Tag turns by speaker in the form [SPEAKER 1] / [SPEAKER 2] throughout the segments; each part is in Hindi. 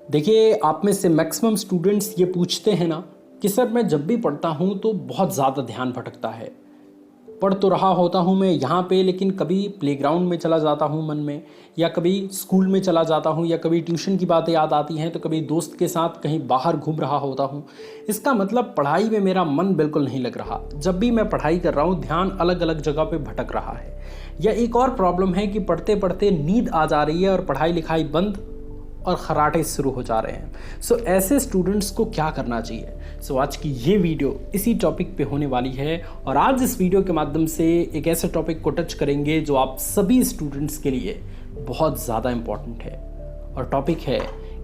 [SPEAKER 1] देखिए, आप में से मैक्सिमम स्टूडेंट्स ये पूछते हैं ना कि सर मैं जब भी पढ़ता हूँ तो बहुत ज़्यादा ध्यान भटकता है। पढ़ तो रहा होता हूँ मैं यहाँ पे, लेकिन कभी प्लेग्राउंड में चला जाता हूँ मन में, या कभी स्कूल में चला जाता हूँ, या कभी ट्यूशन की बातें याद आती हैं, तो कभी दोस्त के साथ कहीं बाहर घूम रहा होता हूँ। इसका मतलब पढ़ाई में मेरा मन बिल्कुल नहीं लग रहा। जब भी मैं पढ़ाई कर रहा हूँ ध्यान अलग अलग जगह पे भटक रहा है। या एक और प्रॉब्लम है कि पढ़ते पढ़ते नींद आ जा रही है और पढ़ाई लिखाई बंद और खर्राटे शुरू हो जा रहे हैं। सो ऐसे स्टूडेंट्स को क्या करना चाहिए? आज की ये वीडियो इसी टॉपिक पे होने वाली है, और आज इस वीडियो के माध्यम से एक ऐसे टॉपिक को टच करेंगे जो आप सभी स्टूडेंट्स के लिए बहुत ज़्यादा इम्पॉर्टेंट है। और टॉपिक है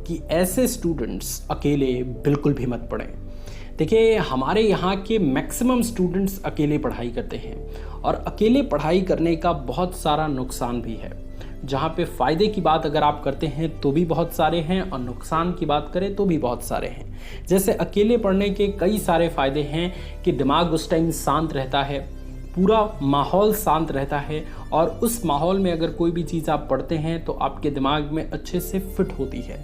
[SPEAKER 1] कि ऐसे स्टूडेंट्स अकेले बिल्कुल भी मत पढ़ें। देखिए, हमारे यहाँ के मैक्सिमम स्टूडेंट्स अकेले पढ़ाई करते हैं, और अकेले पढ़ाई करने का बहुत सारा नुकसान भी है। जहाँ पे फ़ायदे की बात अगर आप करते हैं तो भी बहुत सारे हैं, और नुकसान की बात करें तो भी बहुत सारे हैं। जैसे अकेले पढ़ने के कई सारे फ़ायदे हैं कि दिमाग उस टाइम शांत रहता है, पूरा माहौल शांत रहता है, और उस माहौल में अगर कोई भी चीज़ आप पढ़ते हैं तो आपके दिमाग में अच्छे से फिट होती है।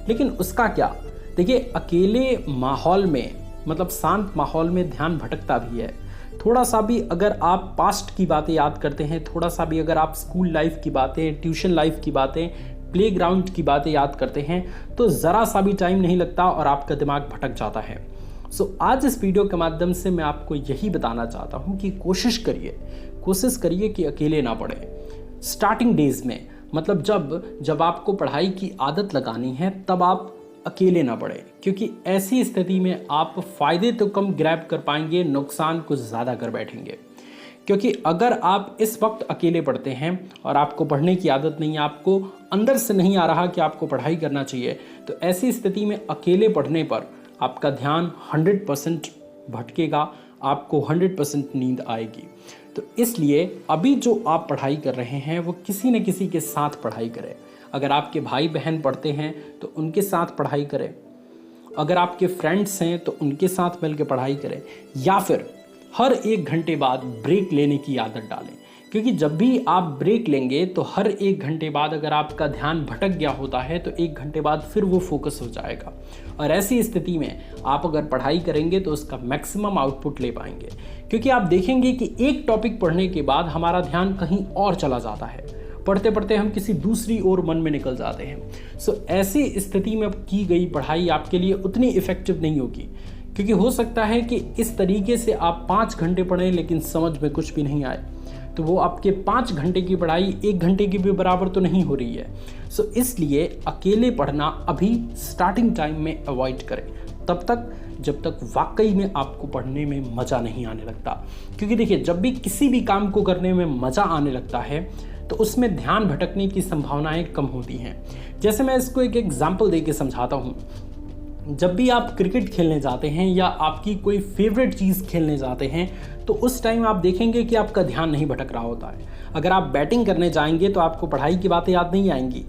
[SPEAKER 1] लेकिन उसका क्या? देखिए, अकेले माहौल में मतलब शांत माहौल में ध्यान भटकता भी है। थोड़ा सा भी अगर आप पास्ट की बातें याद करते हैं, थोड़ा सा भी अगर आप स्कूल लाइफ की बातें, ट्यूशन लाइफ की बातें, प्लेग्राउंड की बातें याद करते हैं, तो ज़रा सा भी टाइम नहीं लगता और आपका दिमाग भटक जाता है। आज इस वीडियो के माध्यम से मैं आपको यही बताना चाहता हूँ कि कोशिश करिए कि अकेले ना पढ़ें। स्टार्टिंग डेज में मतलब जब आपको पढ़ाई की आदत लगानी है तब आप अकेले ना पढ़ें, क्योंकि ऐसी स्थिति में आप फ़ायदे तो कम ग्रैब कर पाएंगे, नुकसान कुछ ज़्यादा कर बैठेंगे। क्योंकि अगर आप इस वक्त अकेले पढ़ते हैं और आपको पढ़ने की आदत नहीं है, आपको अंदर से नहीं आ रहा कि आपको पढ़ाई करना चाहिए, तो ऐसी स्थिति में अकेले पढ़ने पर आपका ध्यान 100% भटकेगा, आपको 100% नींद आएगी। तो इसलिए अभी जो आप पढ़ाई कर रहे हैं वो किसी न किसी के साथ पढ़ाई करें। अगर आपके भाई बहन पढ़ते हैं तो उनके साथ पढ़ाई करें, अगर आपके फ्रेंड्स हैं तो उनके साथ मिलकर पढ़ाई करें, या फिर हर 1 घंटे बाद ब्रेक लेने की आदत डालें। क्योंकि जब भी आप ब्रेक लेंगे तो हर 1 घंटे बाद अगर आपका ध्यान भटक गया होता है तो 1 घंटे बाद फिर वो फोकस हो जाएगा, और ऐसी स्थिति में आप अगर पढ़ाई करेंगे तो उसका मैक्सिमम आउटपुट ले पाएंगे। क्योंकि आप देखेंगे कि एक टॉपिक पढ़ने के बाद हमारा ध्यान कहीं और चला जाता है, पढ़ते पढ़ते हम किसी दूसरी ओर मन में निकल जाते हैं। ऐसी स्थिति में की गई पढ़ाई आपके लिए उतनी इफेक्टिव नहीं होगी, क्योंकि हो सकता है कि इस तरीके से आप 5 घंटे पढ़ें लेकिन समझ में कुछ भी नहीं आए, तो वो आपके 5 घंटे की पढ़ाई 1 घंटे की भी बराबर तो नहीं हो रही है। इसलिए अकेले पढ़ना अभी स्टार्टिंग टाइम में अवॉइड करें, तब तक जब तक वाकई में आपको पढ़ने में मज़ा नहीं आने लगता। क्योंकि देखिए, जब भी किसी भी काम को करने में मज़ा आने लगता है तो उसमें ध्यान भटकने की संभावनाएं कम होती हैं। जैसे मैं इसको एक एग्जांपल देके समझाता हूँ। जब भी आप क्रिकेट खेलने जाते हैं या आपकी कोई फेवरेट चीज़ खेलने जाते हैं तो उस टाइम आप देखेंगे कि आपका ध्यान नहीं भटक रहा होता है। अगर आप बैटिंग करने जाएंगे तो आपको पढ़ाई की बातें याद नहीं आएंगी,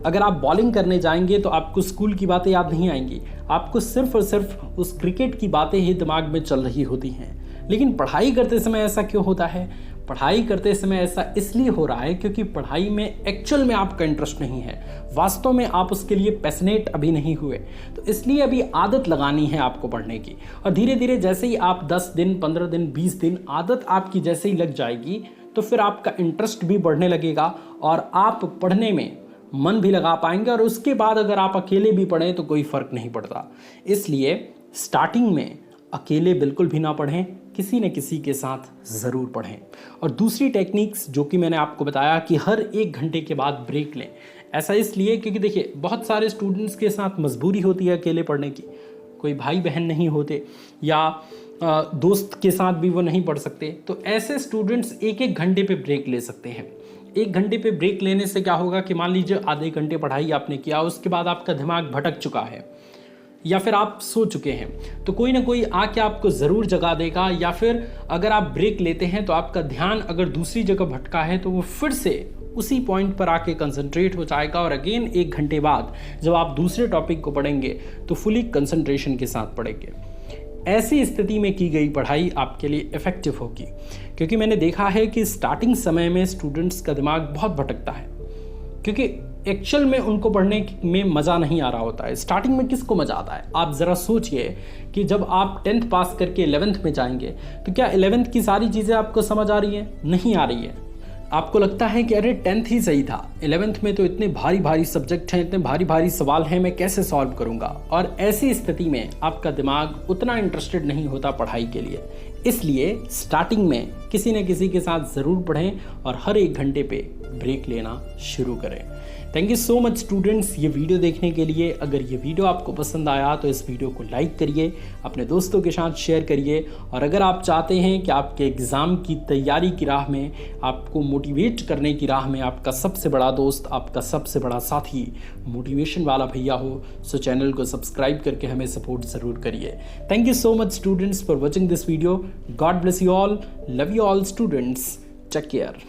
[SPEAKER 1] अगर आप बॉलिंग करने जाएंगे तो आपको स्कूल की बातें याद नहीं आएंगी, आपको सिर्फ और सिर्फ उस क्रिकेट की बातें ही दिमाग में चल रही होती हैं। लेकिन पढ़ाई करते समय ऐसा क्यों होता है? पढ़ाई करते समय ऐसा इसलिए हो रहा है क्योंकि पढ़ाई में एक्चुअल में आपका इंटरेस्ट नहीं है, वास्तव में आप उसके लिए पैशनेट अभी नहीं हुए। तो इसलिए अभी आदत लगानी है आपको पढ़ने की, और धीरे धीरे जैसे ही आप 10 दिन, 15 दिन, 20 दिन आदत आपकी जैसे ही लग जाएगी तो फिर आपका इंटरेस्ट भी बढ़ने लगेगा और आप पढ़ने में मन भी लगा पाएंगे। और उसके बाद अगर आप अकेले भी पढ़ें तो कोई फ़र्क नहीं पड़ता। इसलिए स्टार्टिंग में अकेले बिल्कुल भी ना पढ़ें, किसी न किसी के साथ ज़रूर पढ़ें। और दूसरी टेक्निक्स जो कि मैंने आपको बताया कि हर 1 घंटे के बाद ब्रेक लें, ऐसा इसलिए क्योंकि देखिए, बहुत सारे स्टूडेंट्स के साथ मजबूरी होती है अकेले पढ़ने की। कोई भाई बहन नहीं होते या दोस्त के साथ भी वो नहीं पढ़ सकते, तो ऐसे स्टूडेंट्स 1-1 घंटे पे ब्रेक ले सकते हैं। 1 घंटे पे ब्रेक लेने से क्या होगा कि मान लीजिए आधे घंटे पढ़ाई आपने किया, उसके बाद आपका दिमाग भटक चुका है या फिर आप सो चुके हैं, तो कोई ना कोई आके आपको ज़रूर जगा देगा। या फिर अगर आप ब्रेक लेते हैं तो आपका ध्यान अगर दूसरी जगह भटका है तो वो फिर से उसी पॉइंट पर आके कंसंट्रेट हो जाएगा, और अगेन 1 घंटे बाद जब आप दूसरे टॉपिक को पढ़ेंगे तो फुली कंसंट्रेशन के साथ पढ़ेंगे। ऐसी स्थिति में की गई पढ़ाई आपके लिए इफ़ेक्टिव होगी, क्योंकि मैंने देखा है कि स्टार्टिंग समय में स्टूडेंट्स का दिमाग बहुत भटकता है, क्योंकि एक्चुअल में उनको पढ़ने में मज़ा नहीं आ रहा होता है। स्टार्टिंग में किसको मज़ा आता है? आप ज़रा सोचिए कि जब आप 10th पास करके 11th में जाएंगे तो क्या 11th की सारी चीज़ें आपको समझ आ रही हैं? नहीं आ रही है। आपको लगता है कि अरे 10th ही सही था, 11th में तो इतने भारी भारी सब्जेक्ट हैं, इतने भारी भारी सवाल हैं, मैं कैसे सॉल्व करूंगा। और ऐसी स्थिति में आपका दिमाग उतना इंटरेस्टेड नहीं होता पढ़ाई के लिए। इसलिए स्टार्टिंग में किसी न किसी के साथ ज़रूर पढ़ें और हर 1 घंटे पे ब्रेक लेना शुरू करें। Thank you so much students ये वीडियो देखने के लिए। अगर ये वीडियो आपको पसंद आया तो इस वीडियो को लाइक करिए, अपने दोस्तों के साथ शेयर करिए। और अगर आप चाहते हैं कि आपके एग्ज़ाम की तैयारी की राह में, आपको मोटिवेट करने की राह में आपका सबसे बड़ा दोस्त, आपका सबसे बड़ा साथी मोटिवेशन वाला भैया हो, सो चैनल को सब्सक्राइब करके हमें सपोर्ट ज़रूर करिए। Thank you so much students for watching this video. God bless you all, love you all students, take care.